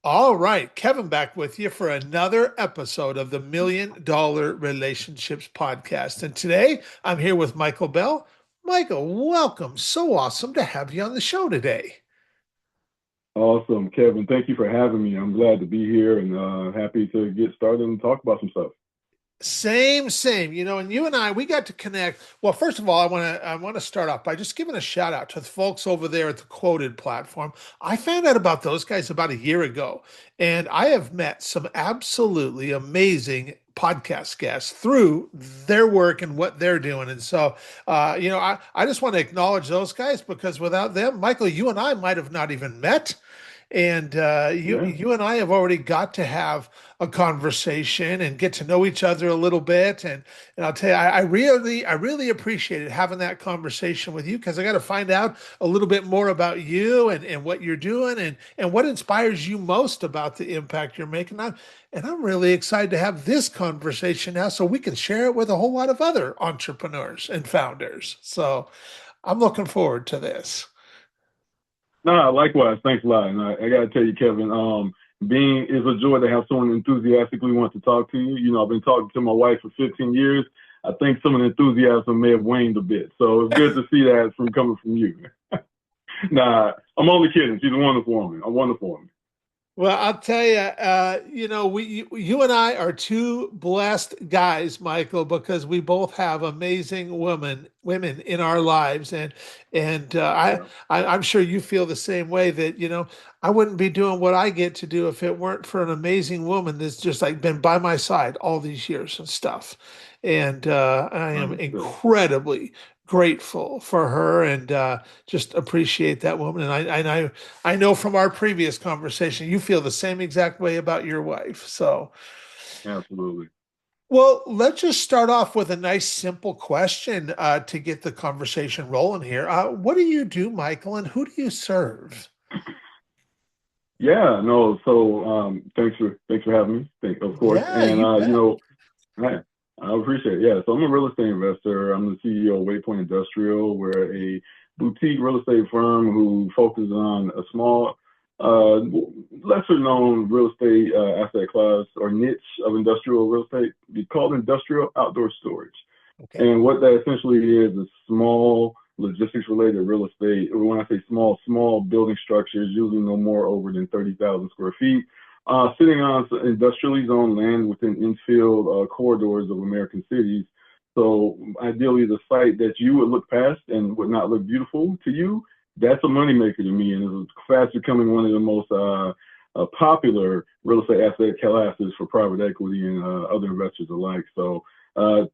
All right, Kevin back with you for another episode of the $1 Million Relationships Podcast. And today I'm here with Michael Bell. Michael, welcome. So awesome to have you on the show today. Awesome, Kevin. Thank you for having me. I'm glad to be here and happy to get started and talk about some stuff. Same, same. And you and I, we got to connect. Well, first of all, I want to start off by just giving a shout out to the folks over there at the Quoted platform. I found out about those guys about a year ago, and I have met some absolutely amazing podcast guests through their work and what they're doing. And so, I just want to acknowledge those guys because without them, Michael, you and I might have not even met. And you Yeah, you and I have already got to have a conversation and get to know each other a little bit. And I'll tell you, I really appreciated having that conversation with you because I got to find out a little bit more about you and what you're doing and what inspires you most about the impact you're making. And I'm really excited to have this conversation now so we can share it with a whole lot of other entrepreneurs and founders. So I'm looking forward to this. no, likewise. Thanks a lot. And I got to tell you, Kevin, being is a joy to have someone enthusiastically want to talk to you. I've been talking to my wife for 15 years. I think some of the enthusiasm may have waned a bit. So it's good to see that from coming from you. Nah, I'm only kidding. She's a wonderful woman. A wonderful woman. Well, I'll tell you, you and I are two blessed guys, Michael, because we both have amazing women in our lives, and Yeah, I'm sure you feel the same way that I wouldn't be doing what I get to do if it weren't for an amazing woman that's just like been by my side all these years and stuff, and I am understood. incredibly grateful for her and just appreciate that woman. And I know from our previous conversation, you feel the same exact way about your wife. So, Absolutely. well, let's just start off with a nice, simple question to get the conversation rolling here. What do you do, Michael, and who do you serve? Yeah, no. So thanks for having me. Of course. Yeah, And you bet. Right. I appreciate it. Yeah. So I'm a real estate investor. I'm the CEO of Waypoint Industrial. We're a boutique real estate firm who focuses on a small, uh, lesser known real estate asset class or niche of industrial real estate. We call it industrial outdoor storage. Okay. And what that essentially is small logistics related real estate. Or when I say small, small building structures, usually no more over than 30,000 square feet, sitting on industrially zoned land within infield corridors of American cities. So ideally, the site that you would look past and would not look beautiful to you, that's a moneymaker to me, and it's fast becoming one of the most popular real estate asset classes for private equity and other investors alike. So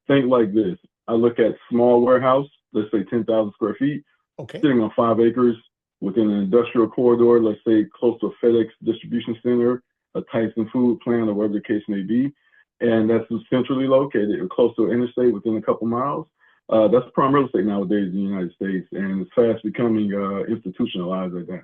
think like this. I look at small warehouse, let's say 10,000 square feet, Okay. sitting on 5 acres within an industrial corridor, let's say close to a FedEx distribution center, a Tyson food plant, or whatever the case may be. And that's centrally located or close to an interstate within a couple miles. That's prime real estate nowadays in the United States, and it's fast becoming institutionalized like that.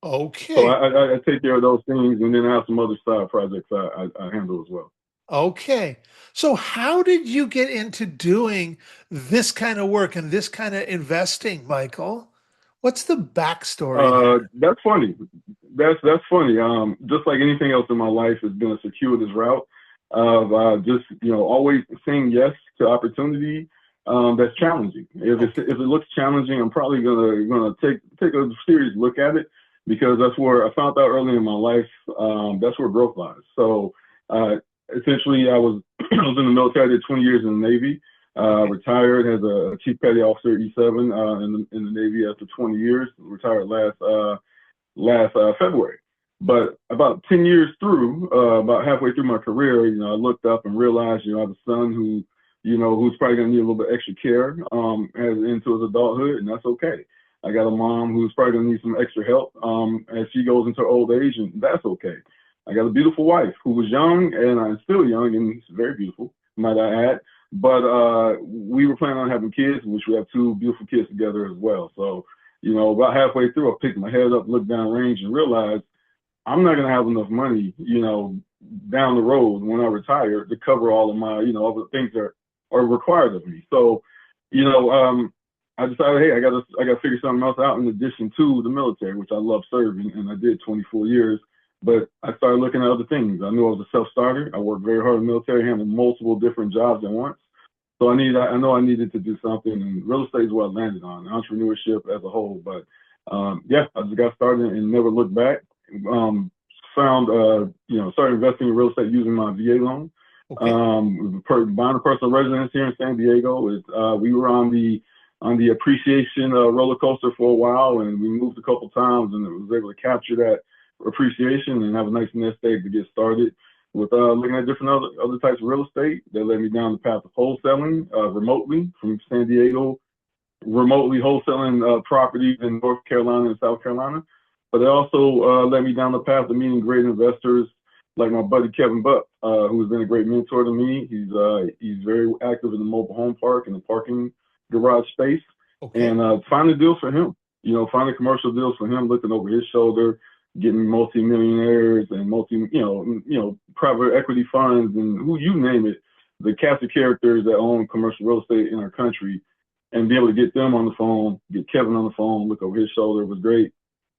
So Okay. I take care of those things, and then I have some other side projects I handle as well. Okay. So how did you get into doing this kind of work and this kind of investing, Michael? What's the backstory there? That's funny. That's funny. Just like anything else in my life, has been a circuitous route of just always saying yes to opportunity. That's challenging. Okay. If it looks challenging, I'm probably gonna take a serious look at it because that's where I found out early in my life. That's where growth lies. So uh, essentially, I was I was in the military. I did 20 years in the Navy. Okay. Retired as a chief petty officer E7 in the Navy after 20 years. Retired last February. But about 10 years through, about halfway through my career, I looked up and realized, I have a son who's probably going to need a little bit extra care as into his adulthood, and that's okay. I got a mom who's probably going to need some extra help as she goes into her old age, and that's okay. I got a beautiful wife who was young, and I'm still young, and very beautiful, might I add. But we were planning on having kids, which we have two beautiful kids together as well. So, about halfway through, I picked my head up, looked down range, and realized I'm not gonna have enough money, down the road when I retire to cover all of my, all the things that are required of me. So, you know, um, I decided, hey, I gotta figure something else out in addition to the military, which I love serving, and I did 24 years. But I started looking at other things. I knew I was a self-starter. I worked very hard in the military, handled multiple different jobs at once. So I know I needed to do something, and real estate is what I landed on, entrepreneurship as a whole. But yeah, I just got started and never looked back. Um, Started investing in real estate using my VA loan. Okay. Buying a personal residence here in San Diego. We were on the appreciation roller coaster for a while, and we moved a couple times, and it was able to capture that appreciation and have a nice nest egg to get started with looking at different other types of real estate that led me down the path of wholesaling remotely from San Diego, remotely wholesaling properties in North Carolina and South Carolina. But it also led me down the path of meeting great investors like my buddy Kevin Buck, who's been a great mentor to me. He's very active in the mobile home park and the parking garage space, Okay. and finding deals for him. Finding commercial deals for him, looking over his shoulder, getting multi-millionaires and private equity funds and who you name it, the cast of characters that own commercial real estate in our country, and be able to get them on the phone, get Kevin on the phone, look over his shoulder was great.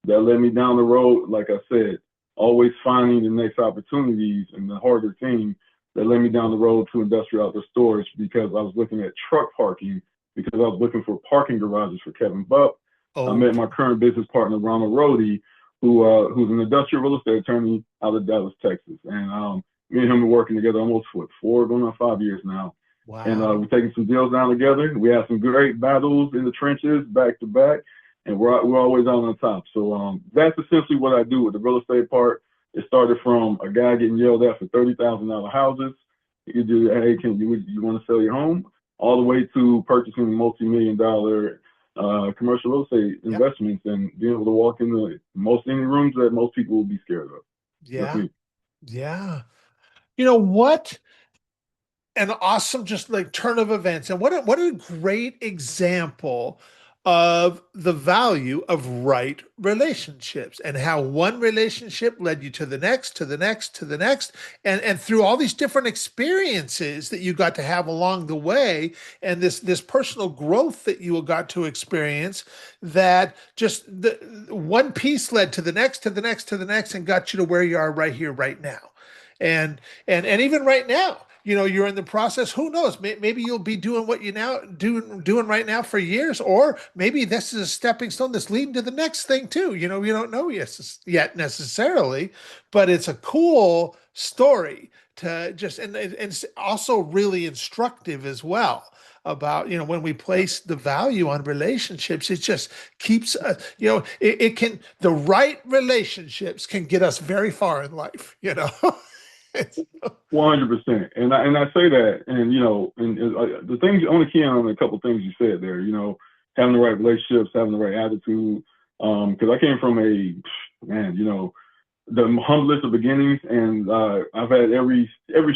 That led me down the road, like I said, always finding the next opportunities and the harder thing that led me down the road to industrial outdoor storage because I was looking at truck parking because I was looking for parking garages for Kevin Buck. I met my Okay. current business partner, Ronald Rhodey, who's an industrial real estate attorney out of Dallas, Texas. And me and him are working together almost for 5 years now. And Wow. we're taking some deals down together. We have some great battles in the trenches back to back, and we're always out on top. So that's essentially what I do with the real estate part. It started from a guy getting yelled at for $30,000 houses. You do, hey, you want to sell your home? All the way to purchasing multi-million-dollar commercial real estate Yep. investments and being able to walk into most any rooms that most people would be scared of. That's Yeah. me. Yeah. You know what? An awesome just like turn of events, and what a great example of the value of right relationships and how one relationship led you to the next, to the next, to the next, and through all these different experiences that you got to have along the way, and this personal growth that you got to experience, that just the one piece led to the next, to the next, to the next, and got you to where you are right here right now. And even right now, you're in the process. Who knows? Maybe you'll be doing what you now doing right now for years, or maybe this is a stepping stone that's leading to the next thing too. You don't know yet necessarily, but it's a cool story to just, and it's also really instructive as well about, when we place the value on relationships, it just keeps it can, the right relationships can get us very far in life. 100%. And I say that, and the things, I want to key in on a couple of things you said there. Having the right relationships, having the right attitude. Because I came from the humblest of beginnings, and I've had every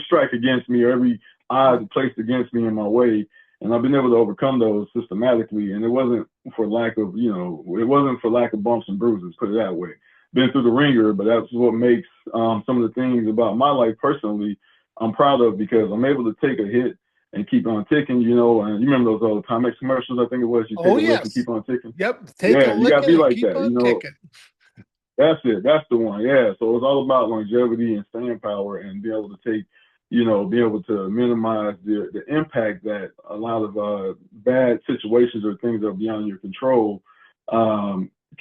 strike against me or every odd placed against me in my way, and I've been able to overcome those systematically. And it wasn't for lack of bumps and bruises. Put it that way. Been through the ringer, but that's what makes some of the things about my life personally I'm proud of because I'm able to take a hit and keep on ticking. And you remember those old Timex commercials? I think it was you take Oh a lick and yes. keep on ticking. Yep. Take a Yeah, you gotta licking be and like keep that. on kicking. That's it. That's the one. Yeah. So it's all about longevity and staying power and be able to be able to minimize the impact that a lot of bad situations or things that are beyond your control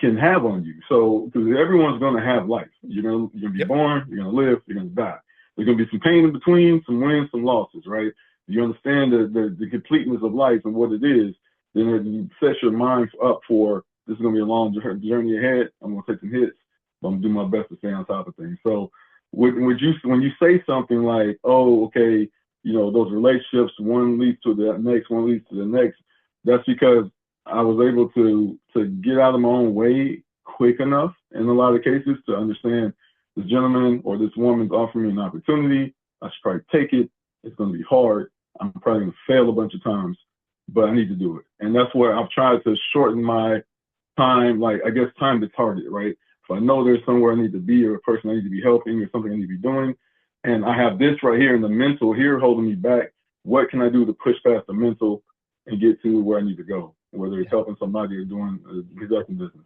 can have on you. So because everyone's going to have life. You're gonna be Yep. born. You're gonna live. You're gonna die. There's gonna be some pain in between, some wins, some losses. Right? You understand the completeness of life and what it is. Then you set your mind up for this is gonna be a long journey ahead. I'm gonna take some hits. But I'm gonna do my best to stay on top of things. So when you say something like, oh, okay, those relationships, one leads to the next, one leads to the next, that's because I was able to get out of my own way quick enough in a lot of cases to understand this gentleman or this woman's offering me an opportunity. I should probably take it. It's going to be hard. I'm probably going to fail a bunch of times, but I need to do it. And that's where I've tried to shorten my time, like I guess time to target, right? If I know there's somewhere I need to be or a person I need to be helping or something I need to be doing, and I have this right here in the mental here holding me back, what can I do to push past the mental and get to where I need to go, whether it's Yeah. helping somebody or doing conducting business.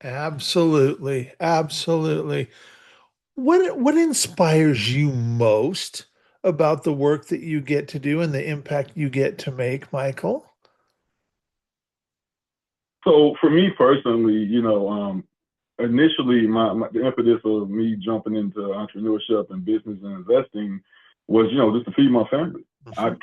Absolutely. Absolutely. What inspires you most about the work that you get to do and the impact you get to make, Michael? So for me personally, initially the impetus of me jumping into entrepreneurship and business and investing was, just to feed my family. I, Mhm,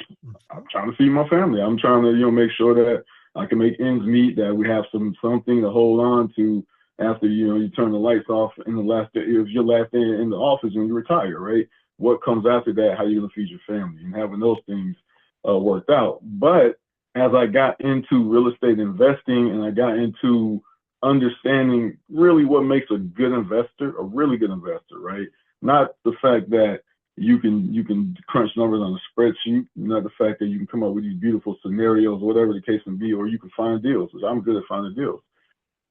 I'm mhm. trying to feed my family. I'm trying to, make sure that I can make ends meet, that we have something to hold on to after, you turn the lights off in the last day, if your last day in the office when you retire, right? What comes after that? How you gonna feed your family and having those things worked out. But as I got into real estate investing and I got into understanding really what makes a good investor, a really good investor, right? Not the fact that you can crunch numbers on a spreadsheet, not the fact that you can come up with these beautiful scenarios, whatever the case may be, or you can find deals, which I'm good at finding deals.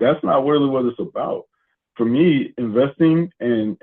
That's not really what it's about. For me, investing and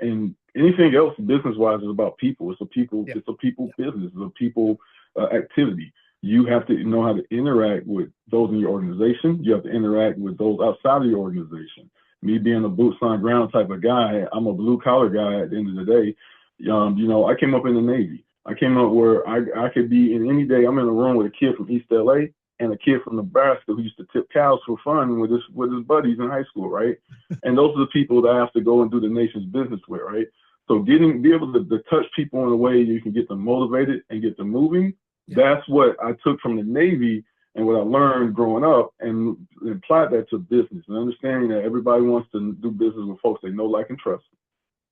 anything else business wise is about people. Yeah. It's a people Yeah. business. It's a people activity. You have to know how to interact with those in your organization. You have to interact with those outside of your organization. Me being a boots on ground type of guy, I'm a blue collar guy at the end of the day. I came up in the Navy. I came up where I could be in any day. I'm in a room with a kid from East LA and a kid from Nebraska who used to tip cows for fun with his buddies in high school, right? And those are the people that I have to go and do the nation's business with, right? So be able to touch people in a way you can get them motivated and get them moving. Yeah. That's what I took from the Navy and what I learned growing up and applied that to business and understanding that everybody wants to do business with folks they know, like, and trust.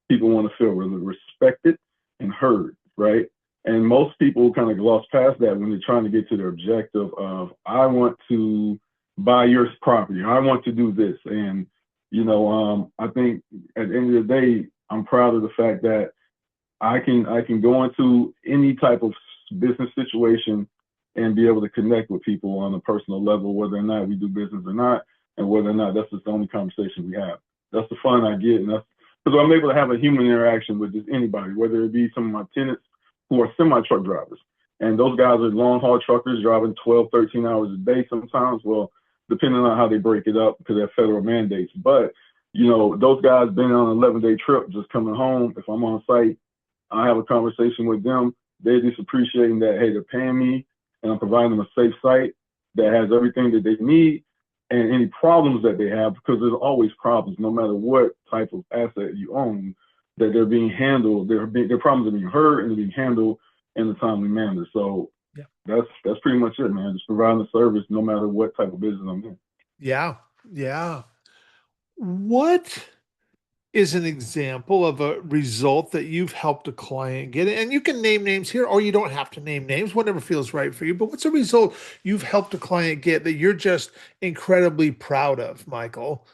People want to feel really respected and heard, right? And most people kind of gloss past that when they're trying to get to their objective of, I want to buy your property, I want to do this. And, I think at the end of the day, I'm proud of the fact that I can go into any type of business situation and be able to connect with people on a personal level, whether or not we do business or not, and whether or not that's just the only conversation we have. That's the fun I get, and that's because I'm able to have a human interaction with just anybody, whether it be some of my tenants who are semi truck drivers, and those guys are long haul truckers driving 12, 13 hours a day sometimes. Well, depending on how they break it up, because they have federal mandates, but those guys been on an 11-day trip just coming home. If I'm on site, I have a conversation with them. They're just appreciating that, hey, they're paying me and I'm providing them a safe site that has everything that they need and any problems that they have, because there's always problems, no matter what type of asset you own, that they're being handled, their problems are being heard and they're being handled in a timely manner. So Yeah. that's pretty much it, man. Just providing the service no matter what type of business I'm in. Yeah. Yeah. What is an example of a result that you've helped a client get? And you can name names here, or you don't have to name names, whatever feels right for you. But what's a result you've helped a client get that you're just incredibly proud of, Michael?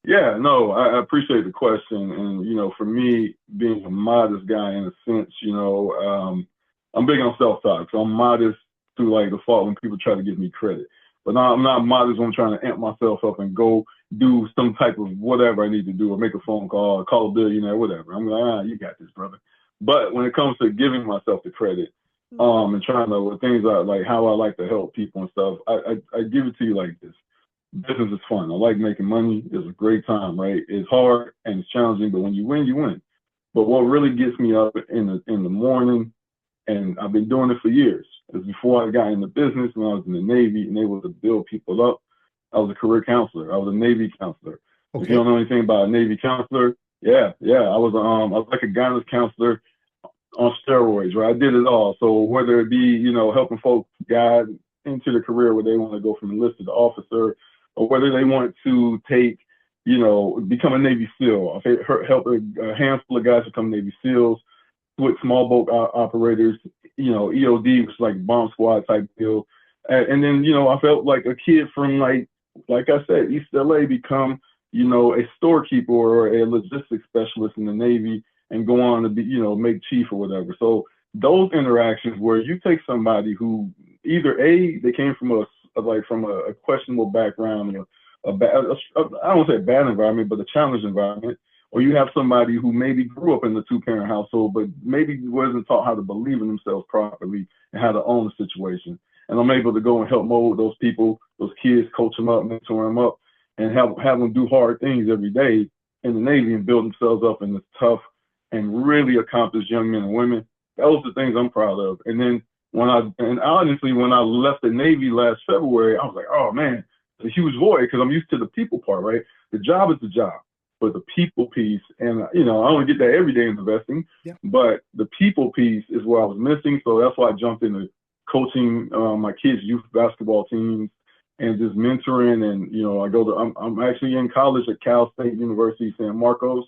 Yeah, no, I appreciate the question. And, for me, being a modest guy in a sense, I'm big on self-talk. So I'm modest to like the fault when people try to give me credit. But now I'm not modest when I'm trying to amp myself up and go do some type of whatever I need to do or make a phone call or call a billionaire, whatever. I'm like, you got this, brother. But when it comes to giving myself the credit, and trying to, with things like how I like to help people and stuff, I give it to you like this. Business is fun. I like making money. It's a great time, right? It's hard and it's challenging, but when you win, you win. But what really gets me up in the morning, and I've been doing it for years, is before I got in the business when I was in the Navy and able to build people up. I was a career counselor. I was a Navy counselor. If you Okay. don't know anything about a Navy counselor, yeah, I was like a guidance counselor on steroids, right? I did it all. So whether it be, helping folks guide into the career where they want to go from enlisted to officer, or whether they want to take, become a Navy SEAL. I've helped a handful of guys become Navy SEALs, with small boat operators, EOD, which is like bomb squad type deal. And then, I felt like a kid from like I said, East LA become, a storekeeper or a logistics specialist in the Navy and go on to be, make chief or whatever. So those interactions where you take somebody who either they came from a questionable background, or I don't want to say a bad environment, but a challenged environment, or you have somebody who maybe grew up in the two-parent household, but maybe wasn't taught how to believe in themselves properly and how to own the situation. And I'm able to go and help mold those people, those kids, coach them up, mentor them up, and have them do hard things every day in the Navy and build themselves up in this tough and really accomplished young men and women. Those are the things I'm proud of. And then and honestly, when I left the Navy last February, I was like, oh man, it's a huge void because I'm used to the people part, right? The job is the job, but the people piece, and I don't get that every day in investing, Yeah. but the people piece is what I was missing. So that's why I jumped into coaching my kids' youth basketball teams and just mentoring. And I'm actually in college at Cal State University San Marcos,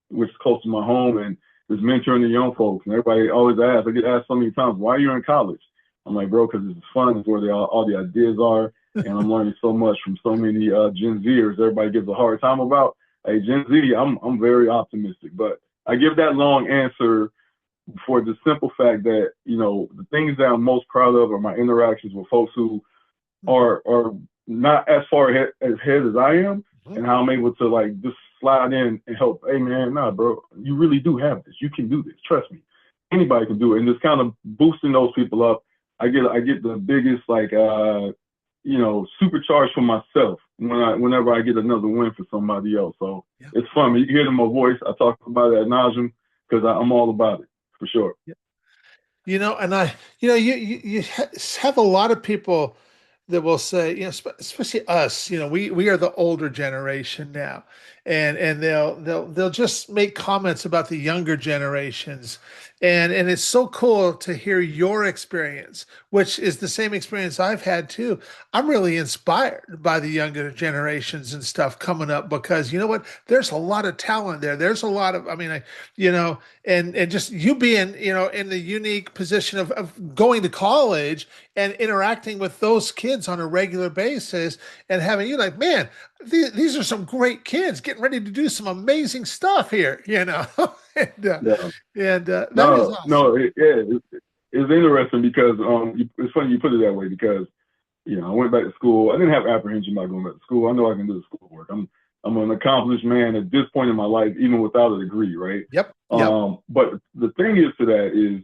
which is close to my home, and just mentoring the young folks. And everybody always asks, I get asked so many times, why are you in college? I'm like, bro, because it's fun. It's where all the ideas are. And I'm learning so much from so many Gen Zers. Everybody gives a hard time about. Hey, Gen Z, I'm very optimistic. But I give that long answer for the simple fact that, the things that I'm most proud of are my interactions with folks who are not as far ahead as I am, and how I'm able to like just slide in and help. Hey man, nah, bro, you really do have this. You can do this. Trust me. Anybody can do it. And just kind of boosting those people up. I get the biggest like supercharged for myself whenever I get another win for somebody else. So yeah. It's fun. You can hear it in my voice. I talk about it ad nauseum because I'm all about it for sure. Yeah. And you have a lot of people that will say, especially us, we are the older generation now, and they'll just make comments about the younger generations, and it's so cool to hear your experience, which is the same experience I've had too. I'm really inspired by the younger generations and stuff coming up because you know what? There's a lot of talent there. There's a lot of, and just you being, in the unique position of going to college and interacting with those kids on a regular basis and having you like, man, these are some great kids getting ready to do some amazing stuff here, and, yeah. that is awesome. It's interesting because it's funny you put it that way because I went back to school. I didn't have apprehension about going back to school. I know I can do the schoolwork. I'm an accomplished man at this point in my life, even without a degree, right? Yep. But the thing is to that is,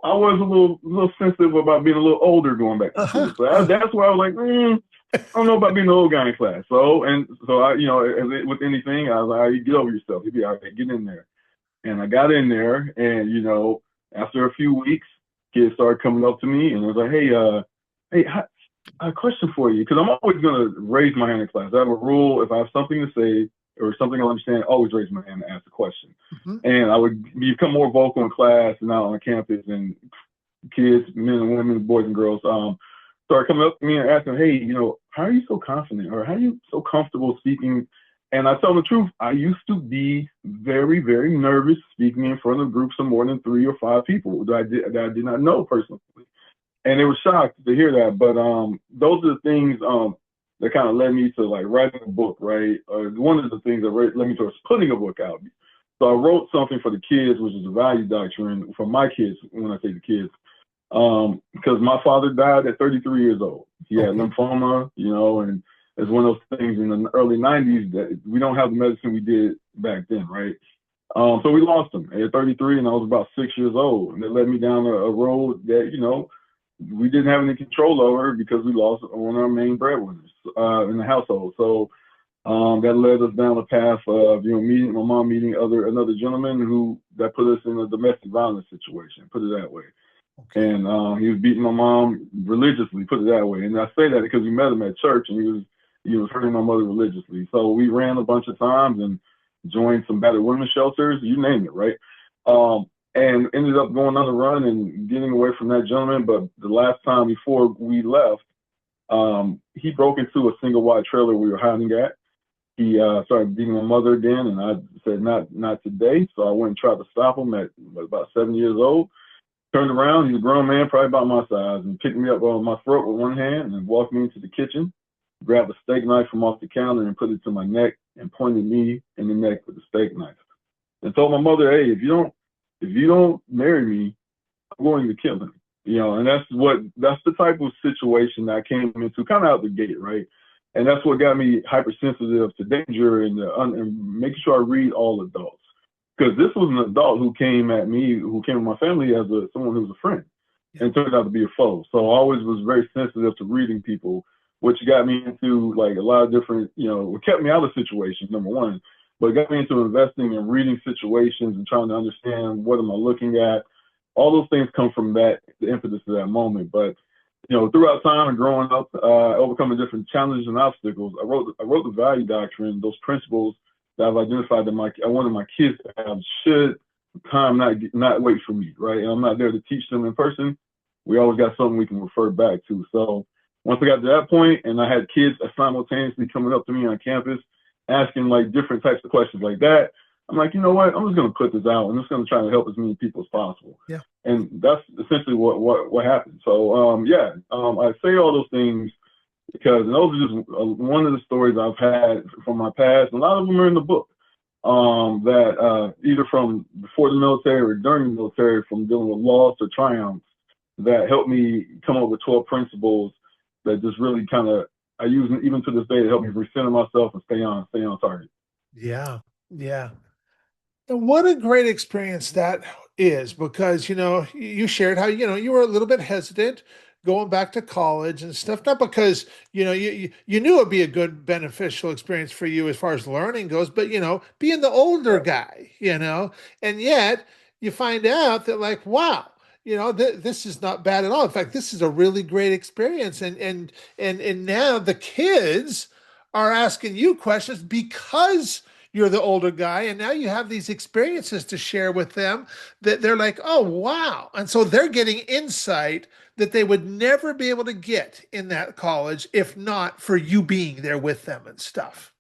I was a little sensitive about being a little older going back to school. So that's why I was like, I don't know about being the old guy in class. So I, as with anything, I was like, you get over yourself. You be all right, get in there. And I got in there, and after a few weeks, kids started coming up to me and was like, hey, I have a question for you, because I'm always going to raise my hand in class. I have a rule: if I have something to say or something I understand, always raise my hand and ask a question. Mm-hmm. And I would become more vocal in class and out on campus, and kids, men and women, boys and girls, started coming up to me and asking, hey, how are you so confident, or how are you so comfortable speaking? And I tell them the truth, I used to be very, very nervous speaking in front of groups of more than 3 or 5 people that I did not know personally. And they were shocked to hear that. But those are the things that kind of led me to like writing a book, right? One of the things that led me to putting a book out. So I wrote something for the kids, which is a value doctrine for my kids, when I say the kids, because my father died at 33 years old. He had lymphoma, and it's one of those things in the early 90s that we don't have the medicine we did back then, right? So we lost him at 33, and I was about 6 years old. And it led me down a road that, we didn't have any control over because we lost one of our main breadwinners in the household. So that led us down the path of, my mom meeting another gentleman that put us in a domestic violence situation, put it that way. Okay. And he was beating my mom religiously, put it that way. And I say that because we met him at church, and he was hurting my mother religiously. So we ran a bunch of times and joined some battered women's shelters, you name it, right? And ended up going on a run and getting away from that gentleman. But the last time before we left, he broke into a single wide trailer we were hiding at. He started beating my mother again, and I said, not today. So I went and tried to stop him at about 7 years old. Turned around, he's a grown man, probably about my size, and picked me up on my throat with one hand and walked me into the kitchen, grabbed a steak knife from off the counter and put it to my neck and pointed me in the neck with the steak knife. And told my mother, hey, if you don't marry me, I'm going to kill him. And that's the type of situation that I came into kind of out the gate, right? And that's what got me hypersensitive to danger and making sure I read all adults. Because this was an adult who came at me, who came to my family as someone who was a friend, and turned out to be a foe. So I always was very sensitive to reading people, which got me into like a lot of different, what kept me out of situations, number one. but got me into investing and reading situations and trying to understand what am I looking at. All those things come from that, the impetus of that moment. But throughout time and growing up, overcoming different challenges and obstacles, I wrote the value doctrine, those principles that I've identified that I wanted my kids to have should time not wait for me, right? And I'm not there to teach them in person. We always got something we can refer back to. So once I got to that point and I had kids simultaneously coming up to me on campus, asking like different types of questions like that, I'm like, you know what? I'm just going to put this out. I'm just going to try to help as many people as possible. Yeah. And that's essentially what happened. So, I say all those things because those are just one of the stories I've had from my past. A lot of them are in the book that either from before the military or during the military, from dealing with loss or triumphs, that helped me come up with 12 principles that just really kind of I use even to this day to help me recenter myself and stay on target. Yeah. Yeah. And what a great experience that is, because you shared how you were a little bit hesitant going back to college and stuff, not because you knew it'd be a good beneficial experience for you as far as learning goes, but being the older guy, and yet you find out that, like, wow, this is not bad at all. In fact, this is a really great experience, and now the kids are asking you questions because you're the older guy, and now you have these experiences to share with them that they're like, oh, wow. And so they're getting insight that they would never be able to get in that college if not for you being there with them and stuff.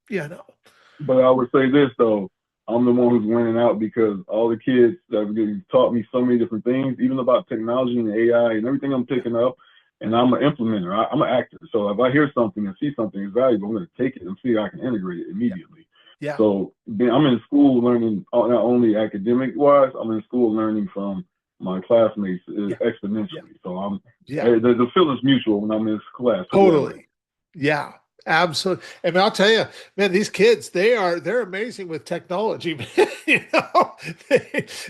But I would say this though, I'm the one who's winning out because all the kids that have taught me so many different things, even about technology and AI and everything I'm picking up. And I'm an implementer. I'm an actor. So if I hear something and see something is valuable, I'm going to take it and see how I can integrate it immediately. Yeah. So I'm in school learning not only academic wise, I'm in school learning from my classmates exponentially. So the feeling's mutual when I'm in this class. Totally. Yeah, absolutely. I mean, I'll tell you, man, these kids, they're amazing with technology. you know,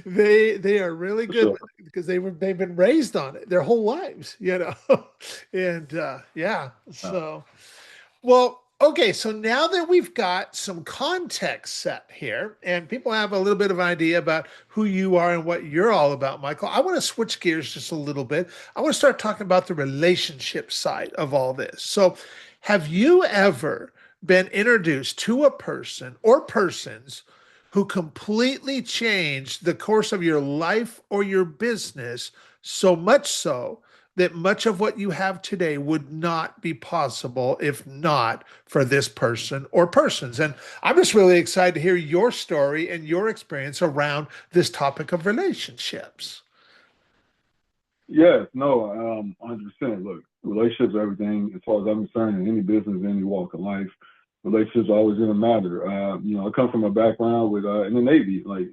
they are really good Sure. with it because they've been raised on it their whole lives. And so well, okay, so now that we've got some context set here and people have a little bit of an idea about who you are and what you're all about, Michael, I want to switch gears just a little bit. I want to start talking about the relationship side of all this. So, have you ever been introduced to a person or persons who completely changed the course of your life or your business, so much so that much of what you have today would not be possible if not for this person or persons? And I'm just really excited to hear your story and your experience around this topic of relationships. Yes, no, 100%. Look, relationships are everything as far as I'm concerned in any business, any walk of life. Relationships are always going to matter. I come from a background with in the Navy. Like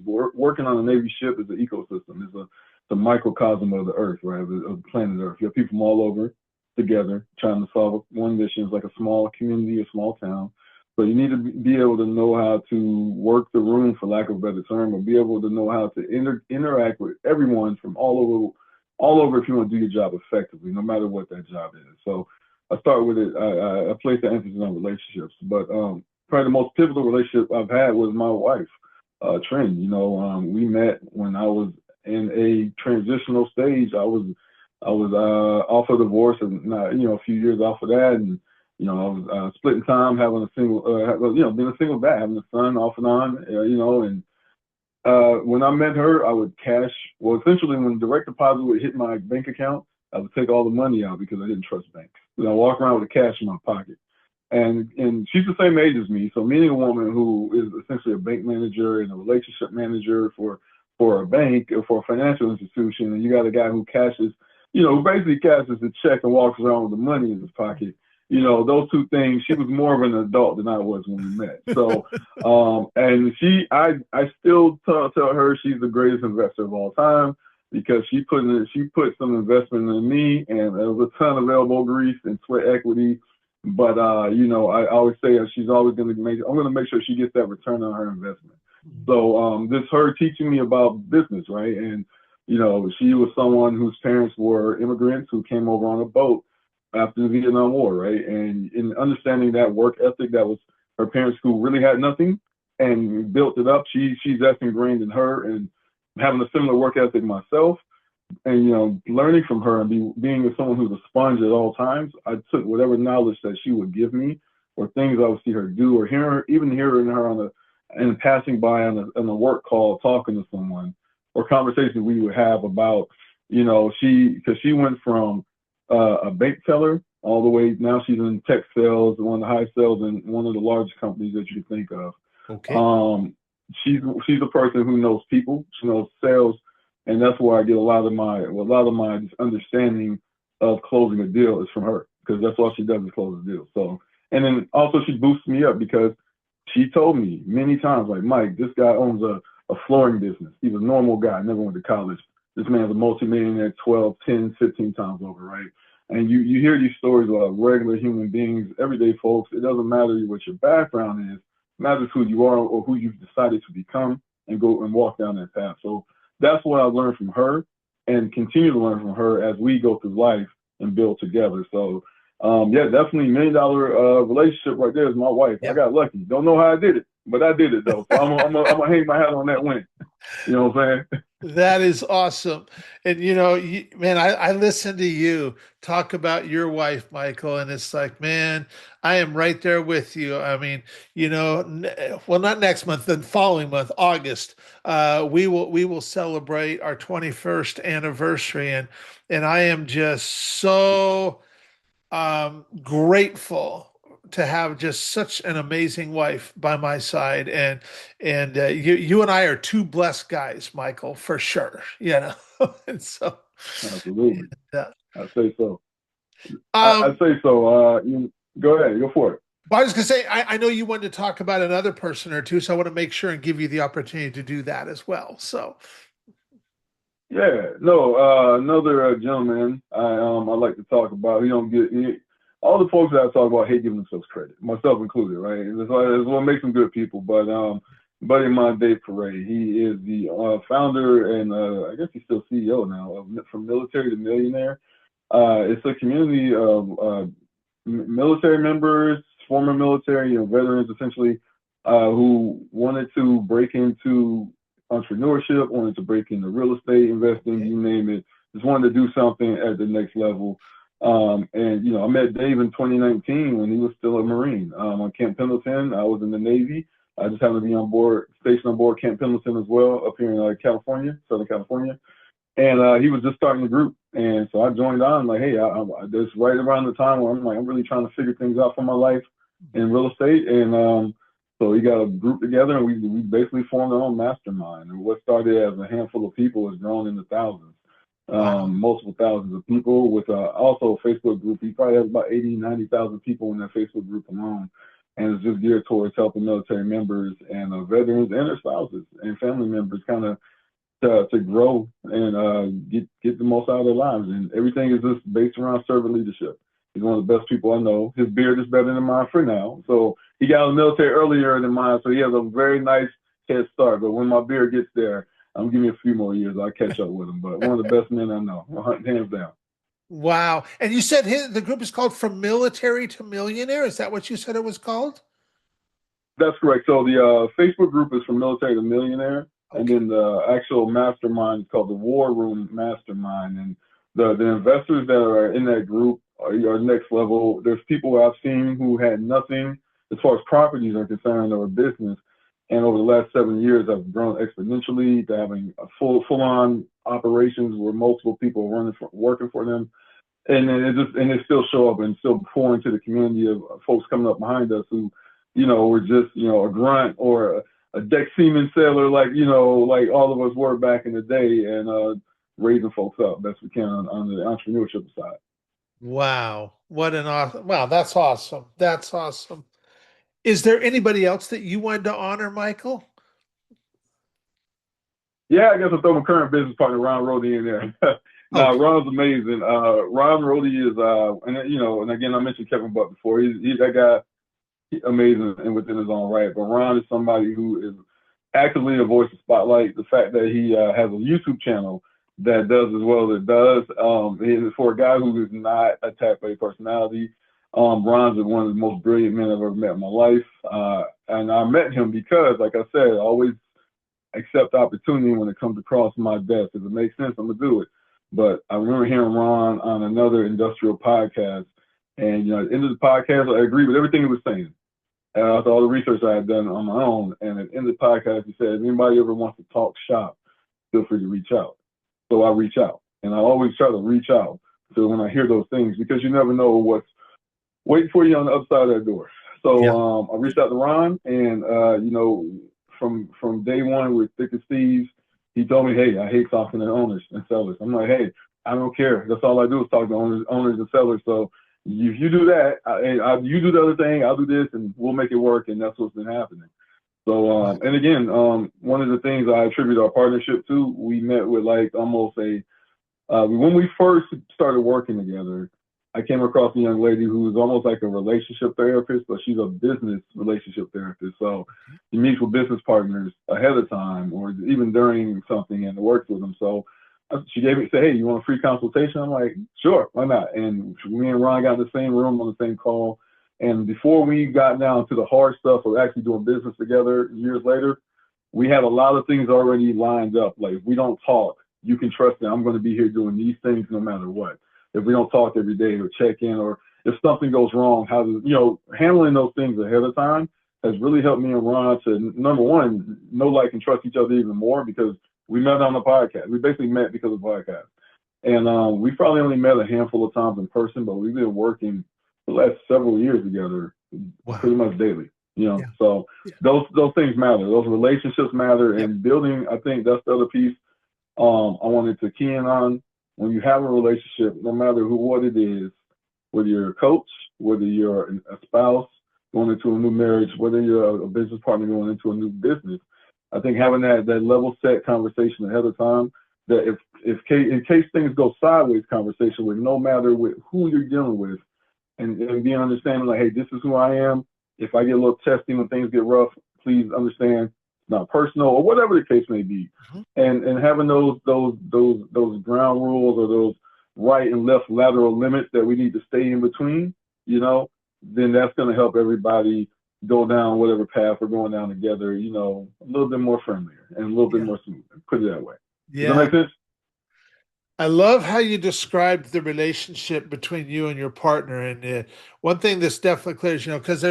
working on a Navy ship is an ecosystem. It's a microcosm of the Earth, right? Of planet Earth. You have people from all over together trying to solve one mission. It's like a small community, a small town. So you need to be able to know how to work the room, for lack of a better term, or be able to know how to interact with everyone from all over if you want to do your job effectively, no matter what that job is. So I start with it. I place the emphasis on relationships, but probably the most pivotal relationship I've had was my wife, Trin. We met when I was in a transitional stage. I was off of divorce and a few years off of that, and I was splitting time, having a single, being a single dad, having a son off and on, and when I met her, I would cash. Well, essentially, when direct deposit would hit my bank account, I would take all the money out because I didn't trust banks. And I walk around with the cash in my pocket. And she's the same age as me. So meeting a woman who is essentially a bank manager and a relationship manager for a bank or for a financial institution, and you got a guy who cashes, who basically cashes the check and walks around with the money in his pocket. Those two things, she was more of an adult than I was when we met. So, and I still tell her she's the greatest investor of all time because she put some investment in me, and there was a ton of elbow grease and sweat equity. But, I always say she's always I'm going to make sure she gets that return on her investment. So, this her teaching me about business, right? And, she was someone whose parents were immigrants who came over on a boat after the Vietnam War, right? And in understanding that work ethic, that was her parents who really had nothing, and built it up. She's that's ingrained in her, and having a similar work ethic myself, and learning from her and being someone who's a sponge at all times. I took whatever knowledge that she would give me, or things I would see her do, or even hearing her and passing by on a work call, talking to someone, or conversations we would have about, because she went from a bank teller all the way, now she's in tech sales, one of the high sales in one of the largest companies that you think of. Okay. She's a person who knows people, she knows sales, and that's where I get a lot of my understanding of closing a deal is from her, because that's all she does is close a deal. So, and then also she boosts me up because she told me many times, like, Mike, this guy owns a flooring business. He's a normal guy, never went to college. This man's a multimillionaire 12, 10, 15 times over, right? And you hear these stories about regular human beings, everyday folks. It doesn't matter what your background is. It matters who you are or who you've decided to become, and go and walk down that path. So that's what I learned from her, and continue to learn from her as we go through life and build together. So yeah, definitely $1 million relationship right there is my wife. Yeah. I got lucky. Don't know how I did it, but I did it though. So I'm gonna hang my hat on that win. You know what I'm saying? That is awesome. And man, I listen to you talk about your wife, Michael, and it's like, man, I am right there with you. I mean, well, not next month, the following month, August, we will celebrate our 21st anniversary, and I am just so grateful to have just such an amazing wife by my side, and you and I are two blessed guys, Michael, for sure. And so Absolutely. and, I say so. I um, say so. Go ahead, go for it. but I was gonna say, I know you wanted to talk about another person or two, so I want to make sure and give you the opportunity to do that as well. So Yeah, no, another gentleman I like to talk about. All the folks that I talk about hate giving themselves credit, myself included, right? It's what makes them good people. But buddy of mine, Dave Parade, he is the founder, and I guess he's still CEO now of From Military to Millionaire. It's a community of military members, former military, veterans, essentially, who wanted to break into entrepreneurship, wanted to break into real estate investing, okay. you name it. Just wanted to do something at the next level. And I met Dave in 2019 when he was still a Marine on Camp Pendleton. I was in the Navy. I just happened to be stationed on board Camp Pendleton as well, up here in California, Southern California. And he was just starting the group. And so I joined on, like, hey, this right around the time where I'm like, I'm really trying to figure things out for my life in real estate. And so we got a group together, and we basically formed our own mastermind. And what started as a handful of people has grown into thousands, Wow. multiple thousands of people, with also a Facebook group. He probably has about 80, 90,000 people in that Facebook group alone. And it's just geared towards helping military members and veterans and their spouses and family members kind of to grow and get the most out of their lives. And everything is just based around servant leadership. He's one of the best people I know. His beard is better than mine for now. So he got in the military earlier than mine, so he has a very nice head start. But when my beard gets there, I'm giving me a few more years. I'll catch up with him. But one of the best men I know, hands down. Wow. And you said the group is called From Military to Millionaire. Is that what you said it was called? That's correct. So the Facebook group is From Military to Millionaire. And Okay. then the actual mastermind is called the War Room Mastermind. And the investors that are in that group are next level. There's people I've seen who had nothing as far as properties are concerned or business. And over the last 7 years, I've grown exponentially to having a full-on operations where multiple people are working for them. And then they still show up and still pour into the community of folks coming up behind us who, were just, a grunt or a deck seaman sailor, like all of us were back in the day, and raising folks up best we can on the entrepreneurship side. Wow. What an awesome. Wow, that's awesome. That's awesome. Is there anybody else that you wanted to honor, Michael? Yeah, I guess I'll throw my current business partner, Ron Rody, in there. Now, Okay. Ron's amazing. Ron Rody is, and again, I mentioned Kevin Buck before. He's that guy, amazing and within his own right. But Ron is somebody who is actively a voice of spotlight. The fact that he has a YouTube channel that does as well as it does, for a guy who is not a type A personality, Ron's one of the most brilliant men I've ever met in my life. And I met him because, like I said, I always accept opportunity when it comes across my desk. If it makes sense, I'm gonna do it. But I remember hearing Ron on another industrial podcast, and at the end of the podcast, I agreed with everything he was saying. After all the research I had done on my own, and at the end of the podcast, he said, if anybody ever wants to talk shop, feel free to reach out. So I reach out, and I always try to reach out. So when I hear those things, because you never know what's waiting for you on the other side of that door. Yeah. So I reached out to Ron, and from day one with Thick and Steve's, he told me, hey, I hate talking to owners and sellers. I'm like, hey, I don't care. That's all I do is talk to owners and sellers. So if you do that, you do the other thing, I'll do this, and we'll make it work. And that's what's been happening. So, and again, one of the things I attribute our partnership to, we met with like almost when we first started working together, I came across a young lady who was almost like a relationship therapist, but she's a business relationship therapist. So she meets with business partners ahead of time or even during something and works with them. So she said, hey, you want a free consultation? I'm like, sure, why not? And me and Ron got in the same room on the same call. And before we got down to the hard stuff of actually doing business together years later, we had a lot of things already lined up. Like, if we don't talk, you can trust that I'm going to be here doing these things no matter what. If we don't talk every day or check in, or if something goes wrong, handling those things ahead of time has really helped me and Ron to, number one, know, like, and trust each other even more, because we met on the podcast. We basically met because of the podcast. And we probably only met a handful of times in person, but we've been working the last several years together pretty much daily. So those things matter. Those relationships matter, and building, I think that's the other piece I wanted to key in on. When you have a relationship, no matter what it is, whether you're a coach, whether you're a spouse going into a new marriage, whether you're a business partner going into a new business, I think having that level set conversation ahead of time, that in case things go sideways, conversation with no matter with who you're dealing with, and being understanding, like, hey, this is who I am. If I get a little testy when things get rough, please understand, not personal, or whatever the case may be. And having those ground rules, or those right and left lateral limits that we need to stay in between, then that's going to help everybody go down whatever path we're going down together, a little bit more friendlier and a little bit more smooth. Put it that way. Does that make sense? I love how you described the relationship between you and your partner. And one thing that's definitely clear is, because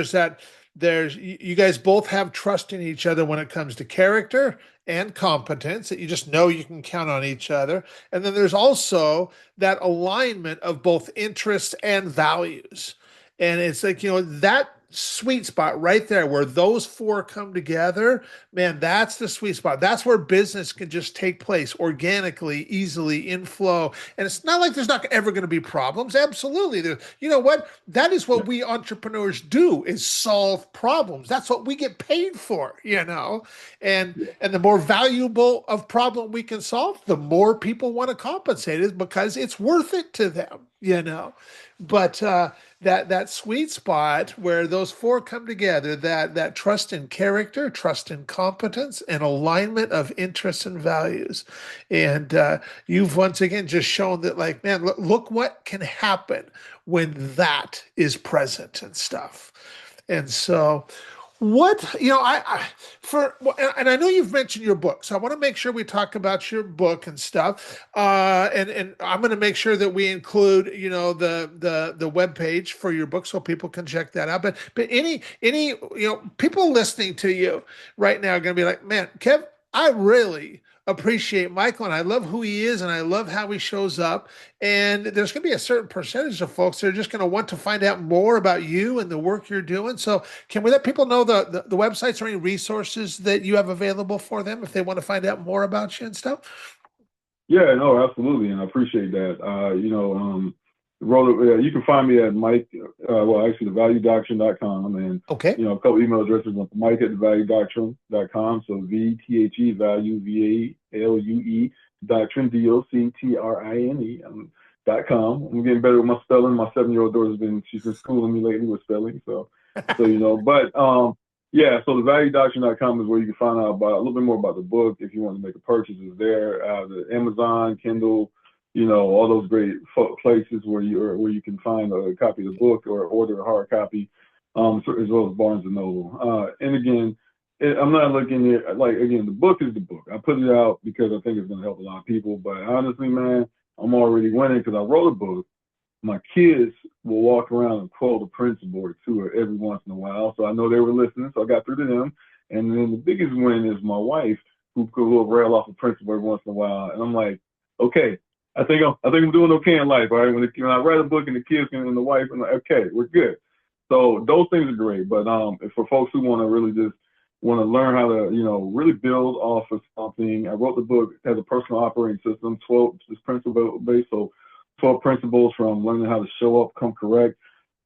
you guys both have trust in each other when it comes to character and competence, that you just know you can count on each other. And then there's also that alignment of both interests and values. And it's like, that sweet spot right there where those four come together, man, that's the sweet spot. That's where business can just take place organically, easily, in flow. And it's not like there's not ever going to be problems. Absolutely. You know what? That is what we entrepreneurs do, is solve problems. That's what we get paid for, and the more valuable of problem we can solve, the more people want to compensate it, because it's worth it to them, But that sweet spot where those four come together, that trust in character, trust in competence, and alignment of interests and values. And you've once again just shown that, like, man, look what can happen when that is present and stuff. And so and I know you've mentioned your book, so I want to make sure we talk about your book and stuff. And I'm going to make sure that we include, the webpage for your book so people can check that out. But any people listening to you right now are going to be like, man, Kev, I really appreciate Michael, and I love who he is, and I love how he shows up. And there's going to be a certain percentage of folks that are just going to want to find out more about you and the work you're doing. So can we let people know the websites or any resources that you have available for them if they want to find out more about you and stuff? Yeah, no, absolutely, and I appreciate that. You can find me at Mike, actually, thevaluedoctrine.com, and Okay. a couple email addresses, Mike at thevaluedoctrine.com. So VTHE value VALUE doctrine DOCTRINE .com. I'm getting better with my spelling. My 7-year-old daughter's she's been schooling me lately with spelling, so But yeah, so thevaluedoctrine.com is where you can find out about a little bit more about the book. If you want to make a purchase, it's there. The Amazon, Kindle, all those great places where you can find a copy of the book or order a hard copy, as well as Barnes and Noble. And again, I'm not looking at like again, the book is the book. I put it out because I think it's going to help a lot of people. But honestly, man, I'm already winning because I wrote a book. My kids will walk around and quote a principal or two every once in a while. So I know they were listening, so I got through to them. And then the biggest win is my wife, who will rail off a principal every once in a while. And I'm like, okay, I think I'm doing okay in life. All right, when I write a book and the kids and the wife, I'm like, okay, we're good. So those things are great. But for folks who want to really just want to learn how to, really build off of something, I wrote the book as a personal operating system, 12 just principle based. So 12 principles from learning how to show up, come correct,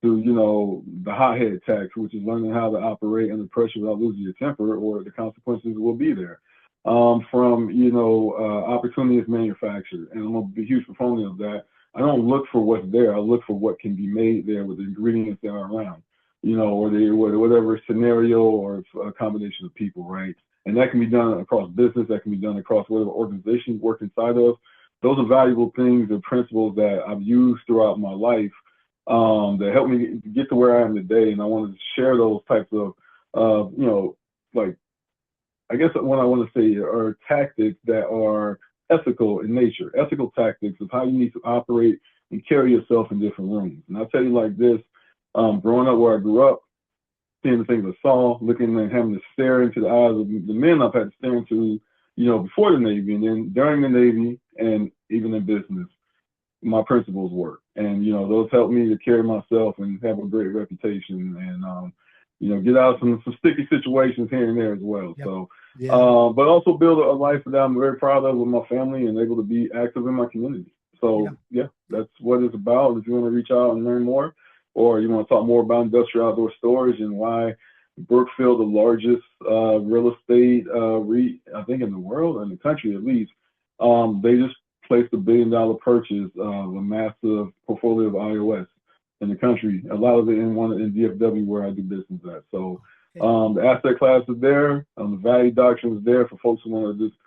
to the hothead tax, which is learning how to operate under pressure without losing your temper, or the consequences will be there. From opportunity is manufactured, and I'm a huge proponent of that. I don't look for what's there; I look for what can be made there with the ingredients that are around, or whatever scenario or a combination of people, right? And that can be done across business, that can be done across whatever organization you work inside of. Those are valuable things and principles that I've used throughout my life, that helped me get to where I am today. And I wanted to share those types of, like, I guess what I want to say are tactics that are ethical in nature, ethical tactics of how you need to operate and carry yourself in different rooms. And I'll tell you like this, growing up where I grew up, seeing the things I saw, looking and having to stare into the eyes of the men I've had to stare into, before the Navy and then during the Navy and even in business, my principles work. And, those help me to carry myself and have a great reputation and, get out of some sticky situations here and there as well. Yep. So, Yeah. but also build a life that I'm very proud of with my family and able to be active in my community. Yeah. So, yeah, that's what it's about. If you want to reach out and learn more, or you want to talk more about industrial outdoor storage and why Brookfield, the largest real estate REIT, I think in the world, in the country at least, they just placed $1 billion purchase of a massive portfolio of iOS in the country. A lot of it in DFW where I do business at. So Okay. the asset class is there. The value doctrine is there for folks who want to just,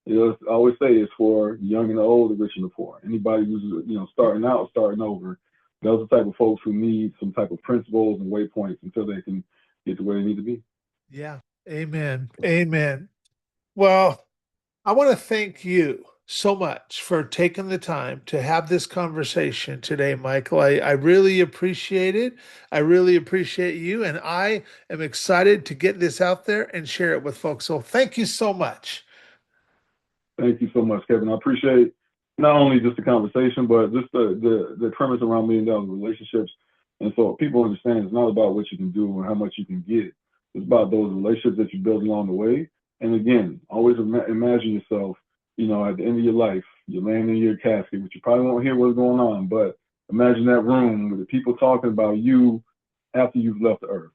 I always say it's for the young and the old, the rich and the poor. Anybody who's starting out, starting over. Those are the type of folks who need some type of principles and waypoints until they can get to where they need to be. Yeah. Amen. Amen. Well, I want to thank you so much for taking the time to have this conversation today, Michael. I really appreciate it. I really appreciate you. And I am excited to get this out there and share it with folks. So thank you so much. Thank you so much, Kevin. I appreciate not only just the conversation, but just the premise around $1 million relationships. And so people understand it's not about what you can do or how much you can get. It's about those relationships that you build along the way. And again, always imagine yourself, at the end of your life, you're laying in your casket, which you probably won't hear what's going on, but imagine that room with the people talking about you after you've left the earth.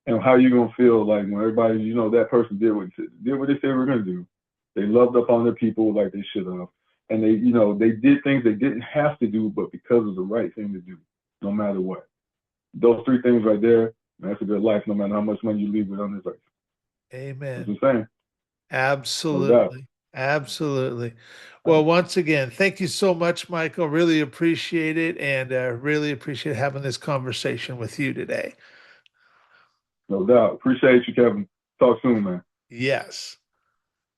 And how you gonna feel like when everybody, that person did what they said they were gonna do. They loved up on their people like they should have. And they did things they didn't have to do, but because of the right thing to do, no matter what. Those three things right there, that's a good life, no matter how much money you leave with on this earth. That's Amen. what I'm saying. No doubt. Absolutely. Absolutely. All Well, right. once again, thank you so much, Michael. Really appreciate it and really appreciate having this conversation with you today. No doubt. Appreciate you, Kevin. Talk soon, man. Yes.